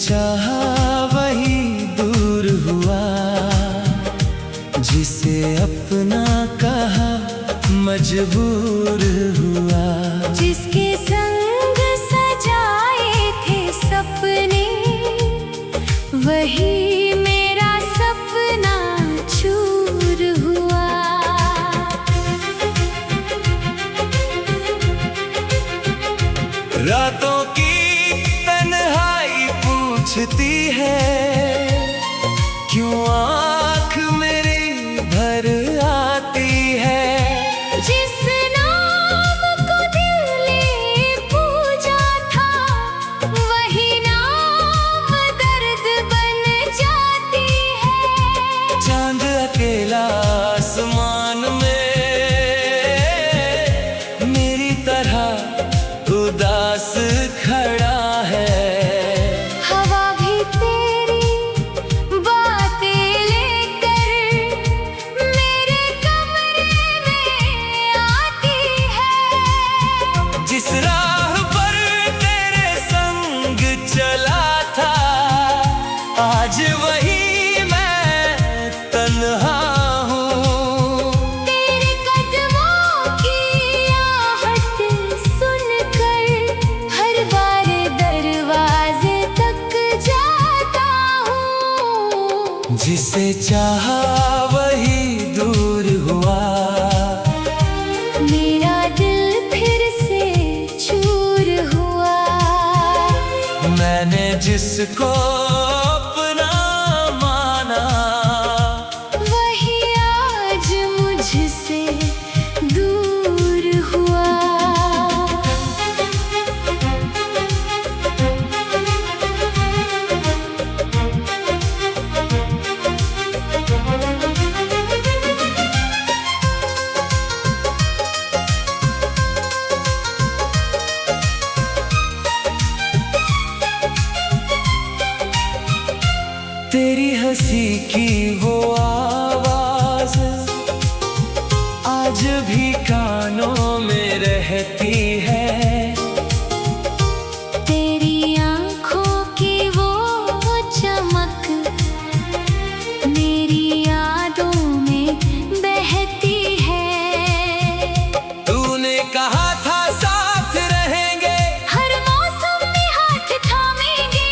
चाहा वही दूर हुआ, जिसे अपना कहा मजबूर हुआ। जिसके संग सजाए थे सपने, वही मेरा सपना चूर हुआ। रातों की तन्हाई पूछती है, क्यों आँख मेरी भर आती है। जिस नाम को दिल ने पूजा था, वही नाम दर्द बन जाती है। चांद अकेला आसमान में मेरी तरह उदास खड़ा है। हवा भी तेरी बातें लेकर मेरे कमरे में आती है। जिस राह पर तेरे संग चला था, आज वही मैं तन्हा हूँ। तेरे कदमों की आहट सुनकर हर बार दरवाजे तक जाता हूँ। जिसे चाहा वही दूर हुआ, मेरा दिल फिर से चूर हुआ। मैंने जिसको अपना माना, वही आज मुझसे दूर हुआ। तेरी हंसी की वो आवाज आज भी कानों में रहती है। तेरी आँखों की वो चमक मेरी यादों में बहती है। तूने कहा था साथ रहेंगे, हर मौसम में हाथ थामेंगे।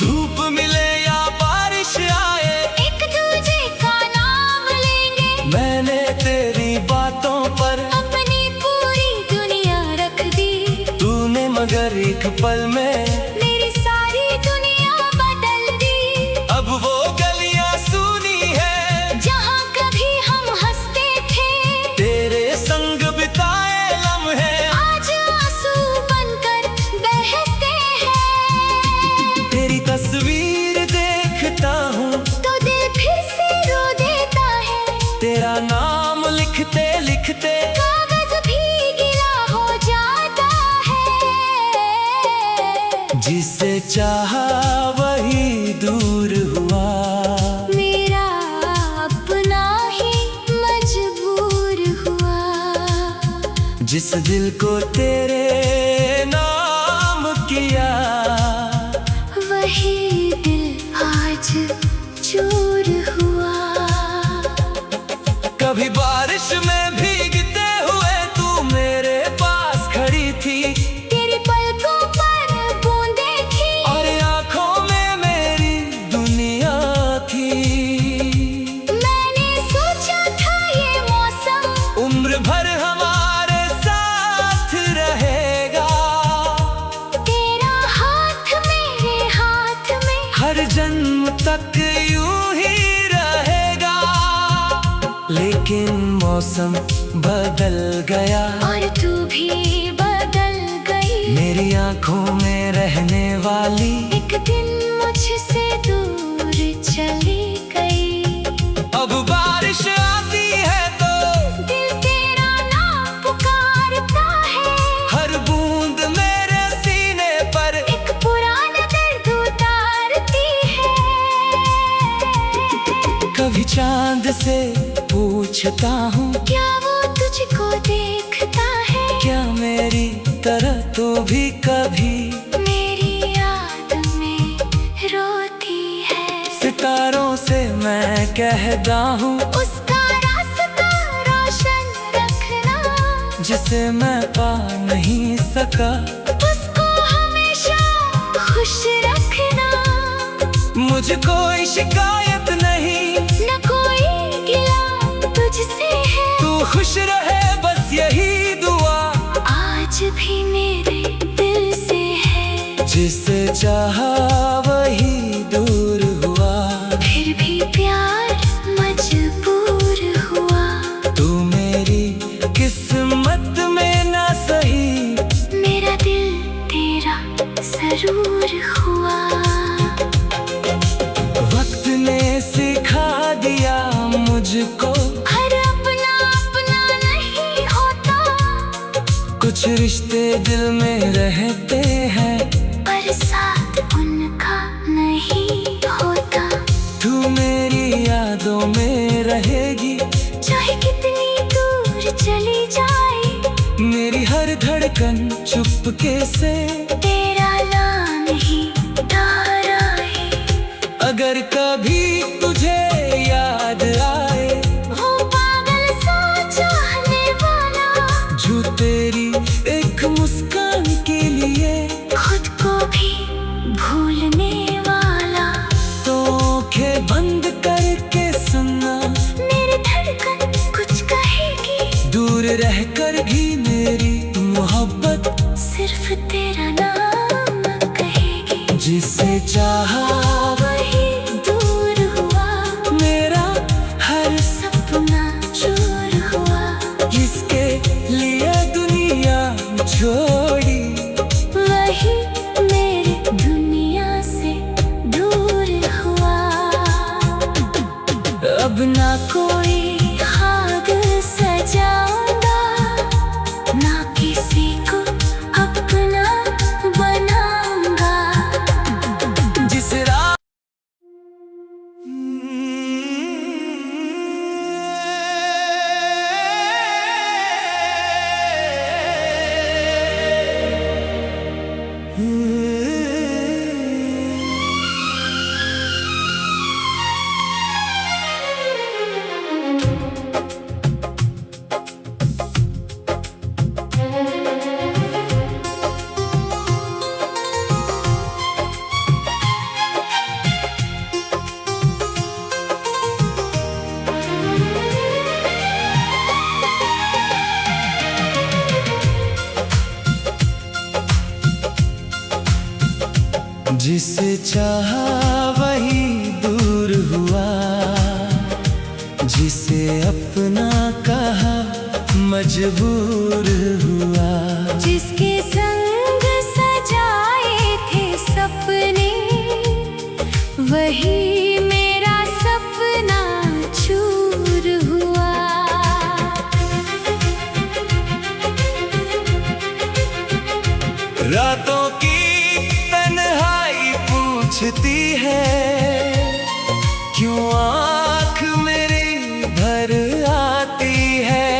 धूप मिले या बारिश आए, एक दूजे का नाम लेंगे। मैंने तेरी बातों पर अपनी पूरी दुनिया रख दी। तूने मगर एक पल में मेरी सारी दुनिया बदल दी। अब वो गलियां सूनी है, जहाँ कभी हम हंसते थे, तेरे संग बिताए लम्हे आज आंसू बनकर बहते हैं। तेरी तस्वीर देखता हूँ तो दिल फिर से रो देता है। तेरा नाम लिखते लिखते कागज भी गीला हो जाता है। जिसे चाहा वही दूर हुआ, मेरा अपना ही मजबूर हुआ। जिस दिल को तेरे नाम किया, वही दिल आज चूर हुआ। कभी बारिश में भीगते हुए तू मेरे पास खड़ी थी, तेरी पलकों पर बूंदें थी, और आंखों में मेरी दुनिया थी। मैंने सोचा था ये मौसम उम्र भर हमारे साथ रहेगा, तेरा हाथ मेरे हाथ में हर जन्म तक यूं ही रहेगा। लेकिन मौसम बदल गया, और तू भी बदल गई। मेरी आंखों में रहने वाली एक दिन मुझसे दूर चली गई। अब बारिश आती है तो दिल तेरा नाम पुकारता है। हर बूंद मेरे सीने पर एक पुराना दर्द उतारती है। कभी चांद से पूछता हूँ, क्या वो तुझको देखता है? क्या मेरी तरह तू भी कभी मेरी याद में रो मैं कहता हूँ, उसका रास्ता रोशन रखना। जिसे मैं पा नहीं सका, उसको हमेशा खुश रखना। मुझे कोई शिकायत नहीं, न कोई गिला तुझसे है। तू खुश रहे बस यही दुआ आज भी मेरे दिल से है। जिसे चाहा वही दूर हुआ, फिर भी प्यार मजबूर हुआ। तू मेरी किस्मत में ना सही, मेरा दिल तेरा जरूर हुआ। वक्त ने सिखा दिया मुझको, हर अपना अपना नहीं होता। कुछ रिश्ते दिल में रहते हैं, पर साथ उनका नहीं होता। तू मेरी यादों में रहेगी, चाहे कितनी दूर चली जाए। मेरी हर धड़कन चुपके से तेरा नाम ही दोहराए। अगर कभी तुझे याद आए, वो पागल सा चाहने वाला, जो तेरी एक मुस्कान के लिए खुद को भी भूलने वाला। तो आंखें बंद करके सुनना, मेरी धड़कन कुछ कहेगी। दूर रहकर भी मेरी मोहब्बत सिर्फ तेरा नाम कहेगी। जिसे चाहा वही दूर हुआ, मेरा हर सपना चूर हुआ। किसके लिए दुनिया छोड़ी, वही मेरी दुनिया से दूर हुआ। अब ना कोई खाक सजाऊंगा, ना किसी को अपना बनाऊंगा। जिस राह जिसे चाहा वही दूर हुआ, जिसे अपना कहा मजबूर हुआ। जिसके संग सजाए थे सपने, वही मेरा सपना चूर हुआ। रातों की तन्हाई पूछती है, क्यों आँख मेरी भर आती है।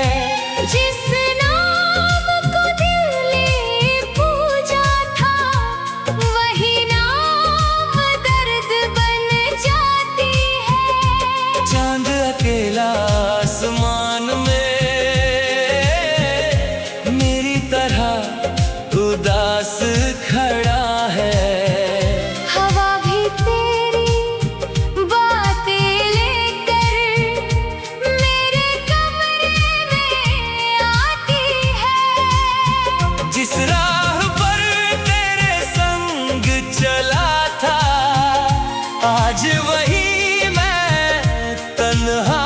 जिस नाम को दिल ने पूजा था, वही नाम दर्द बन जाती है। चांद अकेला आसमान में मेरी तरह उदास खड़ा है। हवा भी तेरी बातें लेकर मेरे कमरे में आती है। जिस राह पर तेरे संग चला था, आज वही मैं तन्हा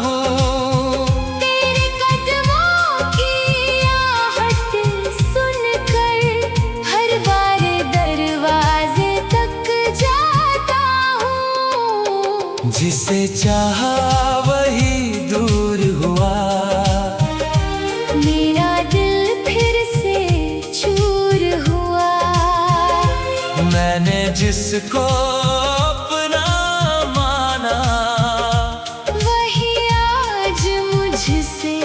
हूँ। तेरे कदमों की आहट सुनकर हर बार दरवाजे तक जाता हूँ। जिसे चाहा वही दूर हुआ, मेरा दिल फिर से चूर हुआ। मैंने जिसको अपना माना, वही आज मुझसे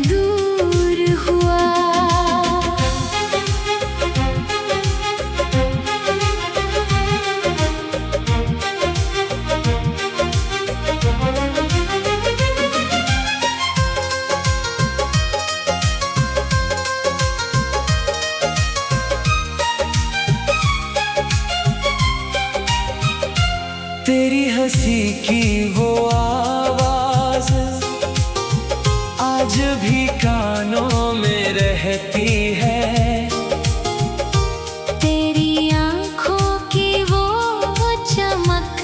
दूर हुआ। तेरी हंसी की वो आवाज आज भी कानों में रहती है। तेरी आंखों की वो चमक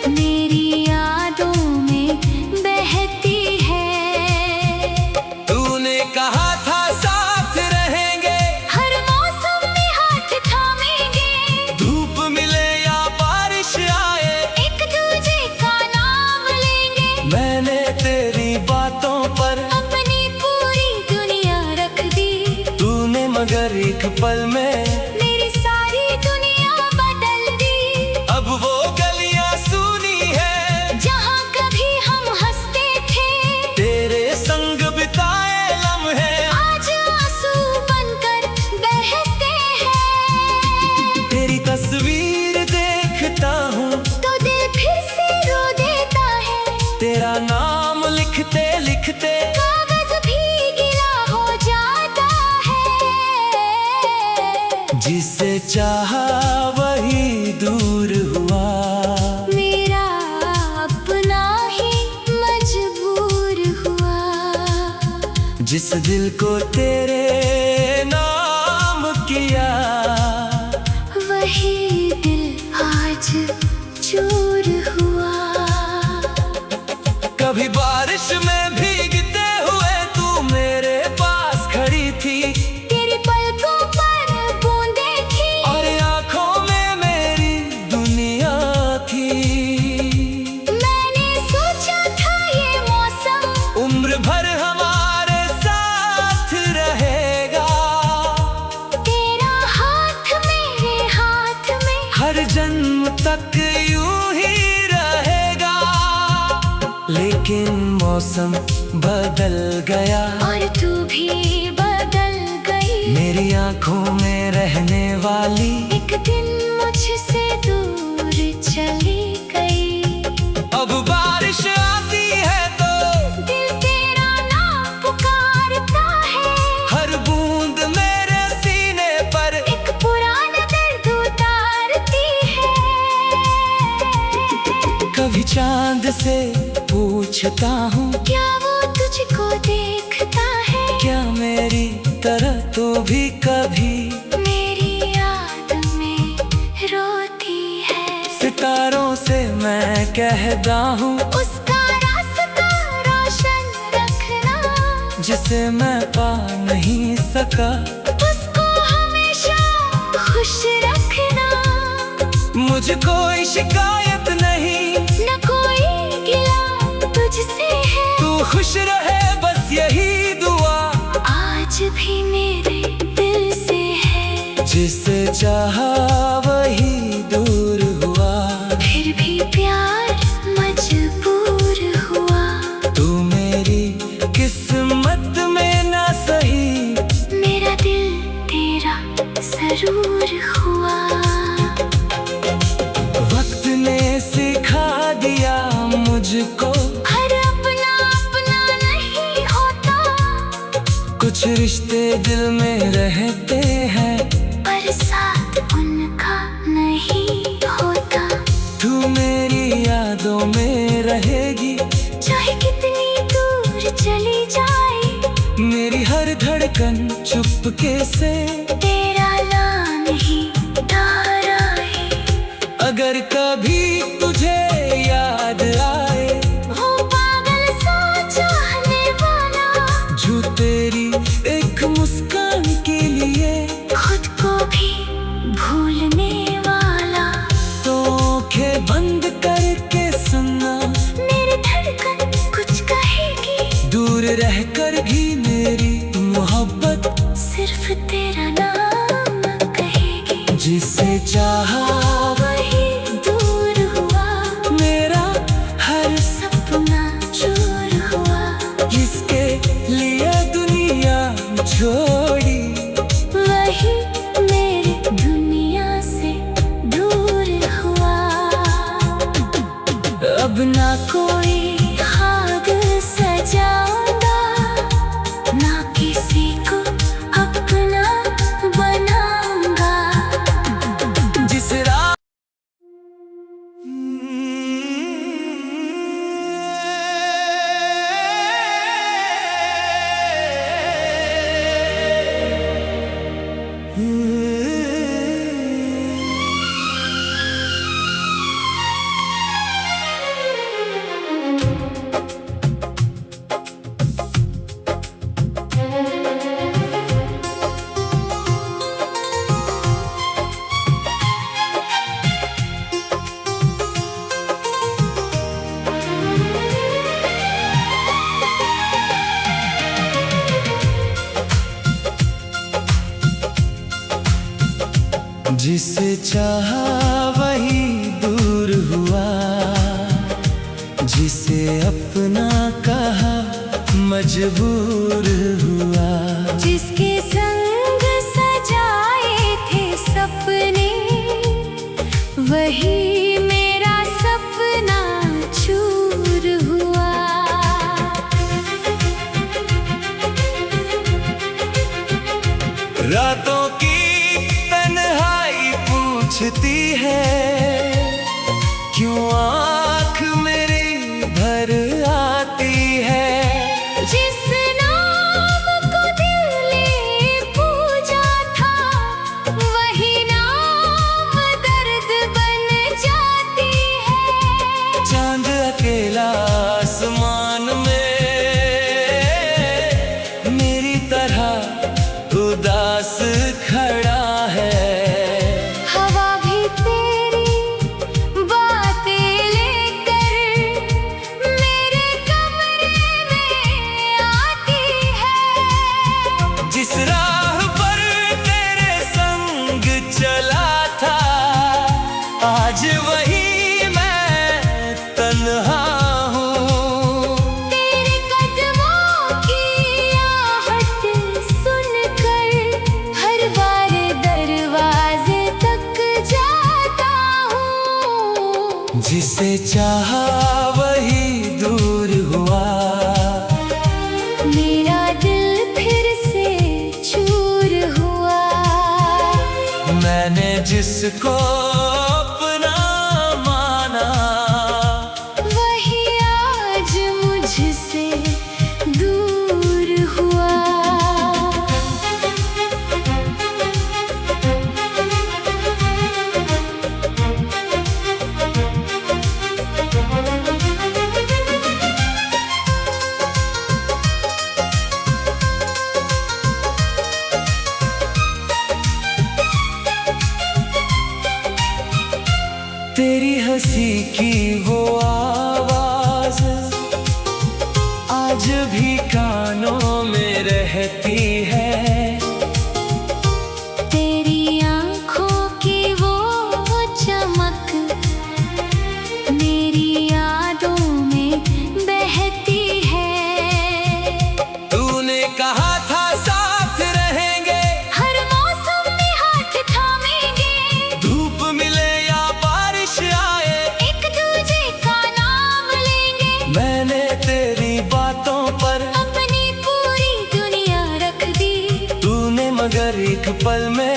मेरी यादों में बहती है। तूने कहा था साथ रहेंगे, हर मौसम में हाथ थामेंगे। धूप मिले या बारिश आए, एक दूजे का नाम लेंगे। मैंने तेरी बातों पर अपनी पूरी दुनिया रख दी। तूने मगर एक पल में मेरी सारी दुनिया बदल दी। अब वो गलियां सूनी है जहाँ कभी हम हंसते थे, तेरे संग बिताए लम्हे आज आंसू बनकर बहते हैं। तेरी तस्वीर देखता हूँ तो दिल फिर से रो देता है। तेरा नाम लिखते लिखते कागज भी गीला हो जाता है। जिसे चाहा वही दूर हुआ, मेरा अपना ही मजबूर हुआ। जिस दिल को तेरे नाम किया वही दिल आज चूर हुआ। कभी बारिश में भीगते हुए तू मेरे पास खड़ी थी, तेरी पलकों पर बूंदें थी और आंखों में मेरी दुनिया थी। मैंने सोचा था ये मौसम उम्र भर हमारे साथ रहेगा, तेरा हाथ मेरे हाथ में हर जन्म तक यूं ही रहेगा। लेकिन मौसम बदल गया, और तू भी बदल गई। मेरी आंखों में रहने वाली एक दिन मुझसे दूर चली गई। अब बारिश आती है तो दिल तेरा नाम पुकारता है। हर बूंद मेरे सीने पर एक पुराना दर्द उतारती है। कभी चांद से पूछता हूँ, क्या वो तुझको देखता है? क्या मेरी तरह तू भी कभी मेरी याद में रोती है। सितारों से मैं कहता हूँ, उसका रास्ता रोशन रखना। जिसे मैं पा नहीं सका, उसको हमेशा खुश रखना। मुझे कोई शिकायत नहीं, न कोई गिला तुझसे है। तू खुश रहे बस यही दुआ आज भी मेरे दिल से है। जिसे चाहा वही दूर हुआ, फिर भी प्यार मजबूर हुआ। तू मेरी किस्मत में ना सही, मेरा दिल तेरा जरूर हुआ। वक्त ने सिखा दिया मुझको हर अपना अपना नहीं होता। कुछ रिश्ते दिल में रहते हैं, पर साथ उनका नहीं होता। तू मेरी यादों में रहेगी, चाहे कितनी दूर चली जाए। मेरी हर धड़कन चुपके से तेरा नाम ही दोहराए। अगर कभी तुझे याद आए, हो पागल सा चाहने वाला, जो तेरी एक मुस्कान के लिए खुद को भी भूलने वाला। तो आंखें बंद करके सुनना, मेरी धड़कन कुछ कहेगी। दूर रह कर भी मेरी मोहब्बत सिर्फ तेरा नाम कहेगी। जिसे चाहा वही दूर हुआ। मेरा हर सपना चूर हुआ। जिसके लिए दुनिया छोड़ी, वही मेरी दुनिया से दूर हुआ। अब ना कोई खाद सजाऊंगा, ना किसी को अपना बनाऊंगा। जिस रात जिसे चाहा वही दूर हुआ, जिसे अपना कहा मजबूर हुआ। जिसके संग सजाए थे सपने, वही मेरा सपना चूर हुआ। रातों की तन्हाई पूछती है, क्यों आँख मेरी भर आती है। जिस नाम को दिल ने पूजा था, वही नाम दर्द बन जाती है। चांद अकेला आसमान में मेरी तरह उदास खड़ा है। हवा भी तेरी बातें लेकर मेरे कमरे में आती है। जिस राह पर तेरे संग चला था, आज वही मैं तन्हा हूँ। तेरे कदमों की आहट सुनकर हर बार दरवाजे तक जाता हूँ। जिसे चाहा वही दूर हुआ, मेरा दिल फिर से चूर हुआ। मैंने जिसको अपना माना, वही आज मुझसे दूर हुआ। तेरी हंसी की वो आवाज आज भी कानों में रहती है। तेरी आँखों की वो चमक मेरी यादों में बहती है। तूने कहा था साथ रहेंगे, हर मौसम में हाथ थामेंगे। धूप मिले या बारिश आए, एक दूजे का नाम लेंगे। मैंने तेरी बातों पर अपनी पूरी दुनिया रख दी। तूने मगर एक पल में